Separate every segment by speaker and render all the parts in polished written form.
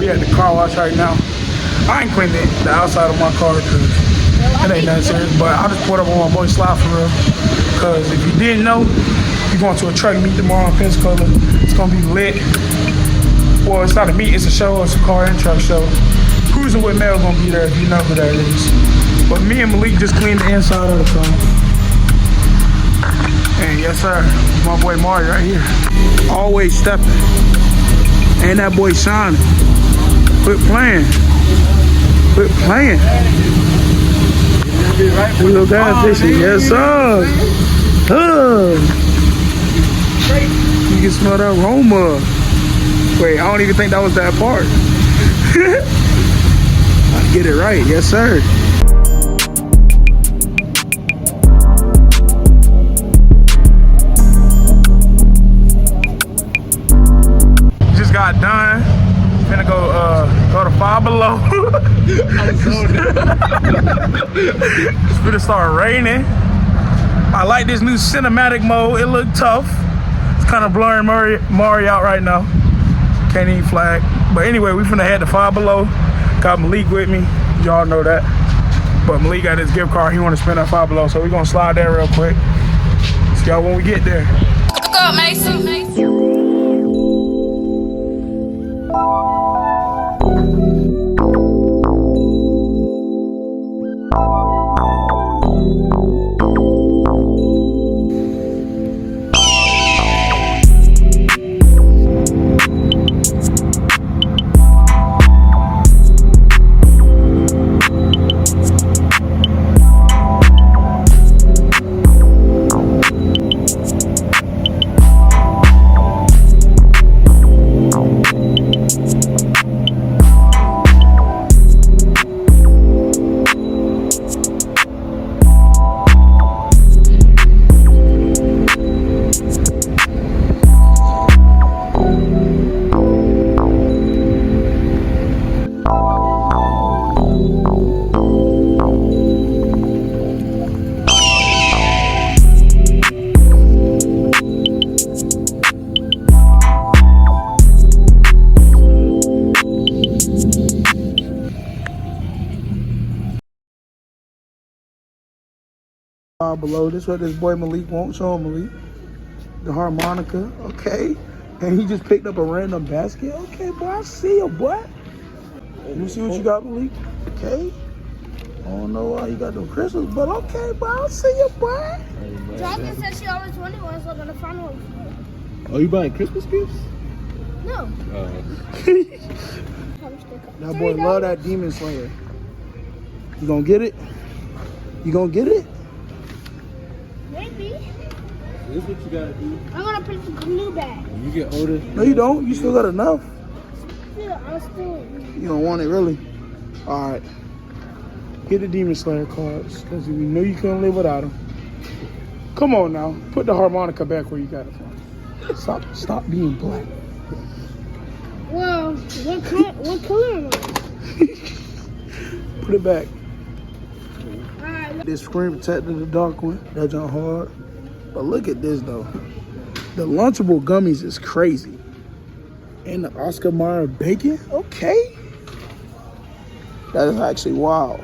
Speaker 1: We at the car wash right now. I ain't cleaning the outside of my car because it ain't that serious. But I just put up on my boy Slide for real. Because if you didn't know, you're going to a truck meet tomorrow in Pensacola. It's going to be lit. Well, it's not a meet, it's a show. It's a car and truck show. Cruising with Mel gonna be there if you know who that is. But me and Malik just cleaned the inside of the car. And yes sir, my boy Mario right here. Always stepping. And that boy shining. Quit playing. Quit playing. Little guy fishing, yes sir. You can smell that aroma. Wait, I don't even think that was that part. I get it right, yes sir. Just got done. Finna go to Five Below. It's finna start raining. I like this new cinematic mode. It look tough. It's kind of blurring Mari out right now. Can't even flag. But anyway, we finna head to Five Below. Got Malik with me. Y'all know that. But Malik got his gift card. He want to spend at Five Below. So we gonna slide there real quick. See y'all when we get there.
Speaker 2: Go up, Mason.
Speaker 1: Below. This is what this boy Malik won't show him, Malik. The harmonica, okay. And he just picked up a random basket. Okay, boy, I see you, boy. Let me see what you got, Malik. Okay. I don't know why you got no crystals, but okay, boy, I see you, boy.
Speaker 3: Jasmine said she always wanted one, so I'm gonna find one.
Speaker 4: Oh, you buying Christmas gifts?
Speaker 3: No.
Speaker 1: That boy love that Demon Slayer. You gonna get it? You gonna get it?
Speaker 3: Maybe.
Speaker 4: This is what you gotta do.
Speaker 3: I'm gonna put the glue back.
Speaker 4: When you get older.
Speaker 1: No, you don't. You still got enough.
Speaker 3: Yeah, I'm still.
Speaker 1: You don't want it, really? All right. Get the Demon Slayer cards, because we know you couldn't live without them. Come on now. Put the harmonica back where you got it from. Stop being black.
Speaker 3: Well, what color am I?
Speaker 1: Put it back.
Speaker 3: Alright.
Speaker 1: This screen protector, the dark one. That's on hard. But look at this, though. The Lunchable gummies is crazy. And the Oscar Mayer bacon? Okay. That is actually wild.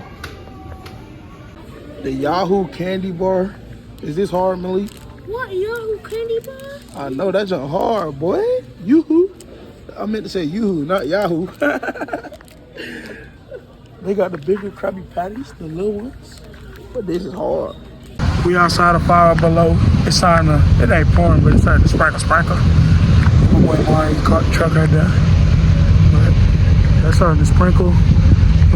Speaker 1: The Yahoo candy bar. Is this hard, Malik?
Speaker 3: What, Yahoo candy bar?
Speaker 1: I know, that's a hard, boy. Yoo-hoo. I meant to say Yoo-hoo, not Yahoo. They got the bigger Krabby Patties, the little ones. But this is hard. We outside of Five Below. It's starting to, it ain't pouring, but it's starting to sprinkle. My boy Mario caught the truck right there. But that's starting to sprinkle.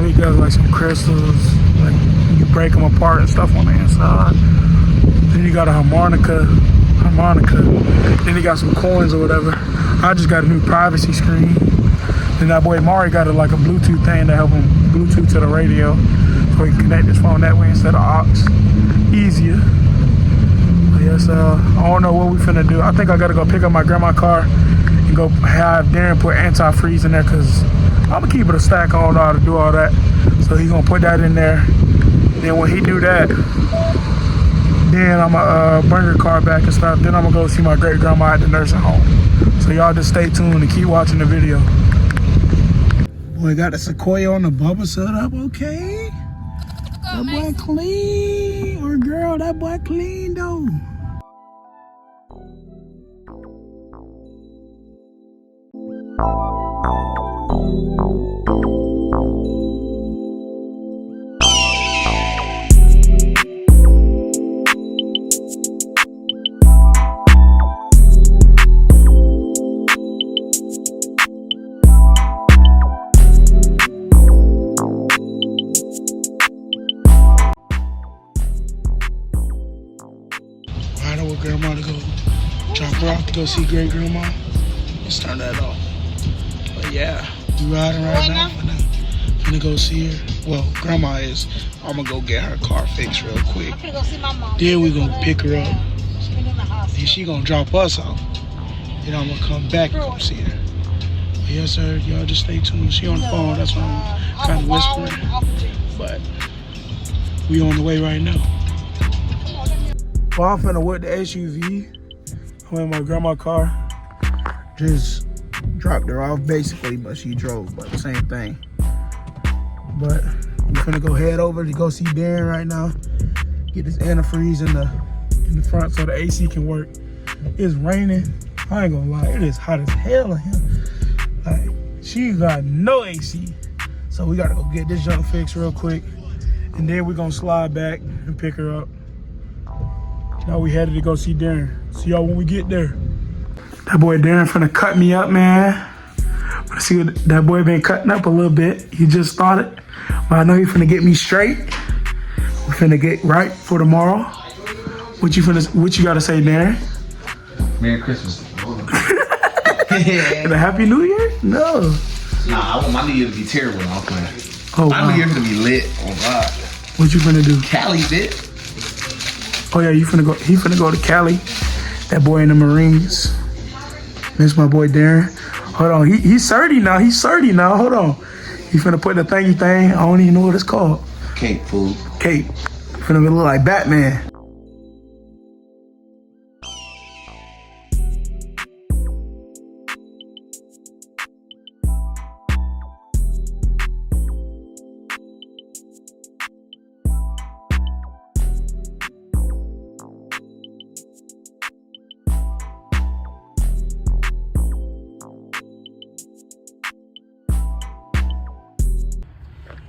Speaker 1: We got like some crystals, like you break them apart and stuff on the inside. Then you got a harmonica. Then you got some coins or whatever. I just got a new privacy screen. Then that boy Mari got like a Bluetooth thing to help him Bluetooth to the radio, so he can connect his phone that way instead of aux. Easier. But yes, I don't know what we finna do. I think I gotta go pick up my grandma's car and go have Darren put antifreeze in there, cause I'm gonna keep it a stack. I don't know how to do all that. So he's gonna put that in there. Then when he do that, then I'm gonna bring her car back and stuff. Then I'm gonna go see my great grandma at the nursing home. So y'all just stay tuned and keep watching the video. Boy, got the Sequoia on the bubble set up, okay. That boy clean. Or girl, that boy clean though. Grandma to go drop her off to go see great grandma. Let's turn that off. But yeah, we riding right now. Finna go see her. Well, grandma is. I'm gonna go get her car fixed real quick.
Speaker 3: I'm gonna go see my mom.
Speaker 1: Then we gonna pick her up.
Speaker 3: She's been in the hospital.
Speaker 1: Then she gonna drop us off. Then I'm gonna come back and come see her. But yes, sir. Y'all just stay tuned. She on the phone. That's why I'm kind of whispering. But we on the way right now. Well, I'm finna whip the SUV. I went in my grandma's car. Just dropped her off basically, but she drove, but same thing. But I'm finna go head over to go see Darren right now. Get this antifreeze in the front so the AC can work. It's raining. I ain't gonna lie, it is hot as hell in here. Like, she got no AC. So we gotta go get this junk fixed real quick. And then we're gonna slide back and pick her up. Now we headed to go see Darren. See y'all when we get there. That boy Darren finna cut me up, man. But see what that boy been cutting up a little bit. He just started. But I know he finna get me straight. We finna get right for tomorrow. What you gotta say, Darren?
Speaker 2: Merry Christmas.
Speaker 1: And a Happy New Year? No.
Speaker 2: Nah, I want my New Year to be terrible. I'm playing.
Speaker 1: Oh,
Speaker 2: my New Year to be lit. Oh God.
Speaker 1: What you finna do?
Speaker 2: Cali, bitch.
Speaker 1: Oh yeah, he finna go to Cali. That boy in the Marines. This my boy Darren. Hold on, he's 30 now. Hold on. He finna put the thingy thing. I don't even know what it's called.
Speaker 2: Cape, fool.
Speaker 1: Cape. Finna look like Batman.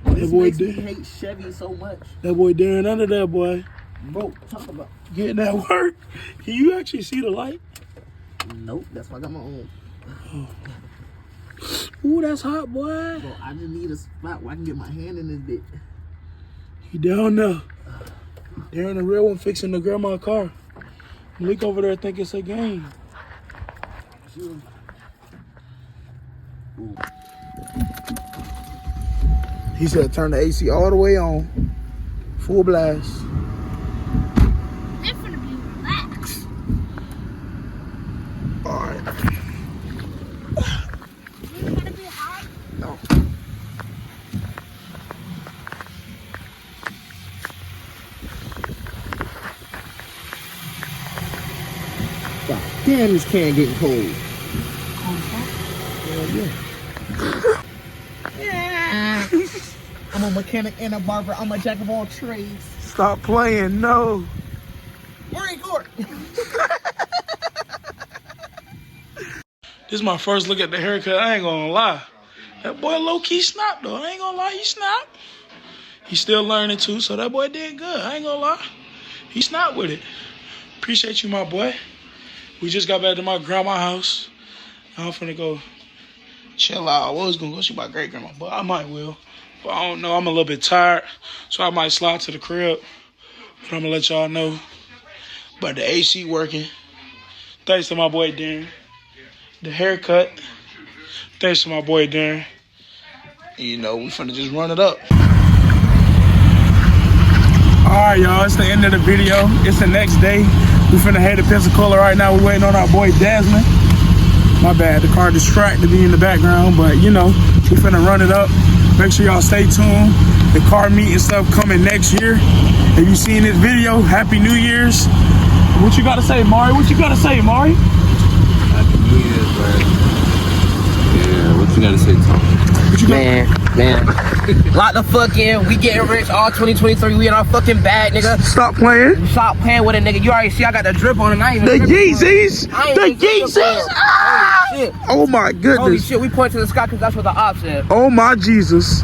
Speaker 1: That boy Darren
Speaker 4: hate Chevy so much.
Speaker 1: That boy Darren under that boy.
Speaker 4: Bro, talk about
Speaker 1: Getting that work. Can you actually see the light?
Speaker 4: Nope, that's why I got my own.
Speaker 1: Ooh, that's hot, boy.
Speaker 4: Bro, I just need a spot where I can get my hand in this bit.
Speaker 1: He down there. Darren the real one fixing the grandma car. Malik over there think it's a game. He said turn the AC all the way on. Full blast.
Speaker 3: They're gonna be relaxed.
Speaker 1: Alright.
Speaker 3: It's gonna be hot.
Speaker 1: No.
Speaker 4: God damn, this can getting cold.
Speaker 1: Yeah.
Speaker 4: I'm a mechanic and a barber. I'm a jack of all trades.
Speaker 1: Stop playing, no.
Speaker 4: Marine Corps.
Speaker 1: This is my first look at the haircut. I ain't gonna lie. That boy low-key snapped though. I ain't gonna lie, he snapped. He's still learning too, so that boy did good. I ain't gonna lie. He snapped with it. Appreciate you, my boy. We just got back to my grandma's house. I'm finna go chill out. I was gonna go see my great grandma, but I might will. But I don't know. I'm a little bit tired, so I might slide to the crib. But I'm gonna let y'all know. But the AC working. Thanks to my boy Darren. The haircut. Thanks to my boy Darren. And, you know, we finna just run it up. Alright, y'all. It's the end of the video. It's the next day. We finna head to Pensacola right now. We're waiting on our boy Desmond. My bad. The car distracted me in the background. But, you know, we finna run it up. Make sure y'all stay tuned. The car meet and stuff coming next year. If you seen this video, Happy New Year's. What you gotta say, Mari? What you gotta say, Mari?
Speaker 2: Happy New Year's, man. Yeah, what you gotta say, Tom?
Speaker 5: Man. Lock the fuck in. We getting rich all 2023. We in our fucking bag, nigga.
Speaker 1: Stop playing.
Speaker 5: Stop playing with a nigga. You already see I got the drip on and I ain't
Speaker 1: The
Speaker 5: even
Speaker 1: Yeezys.
Speaker 5: I ain't
Speaker 1: The
Speaker 5: even dripping.
Speaker 1: Yeezys. Ah!
Speaker 5: Holy shit.
Speaker 1: Oh my
Speaker 5: Holy
Speaker 1: goodness.
Speaker 5: shit. We point to the sky because that's what the ops said.
Speaker 1: Oh my Jesus.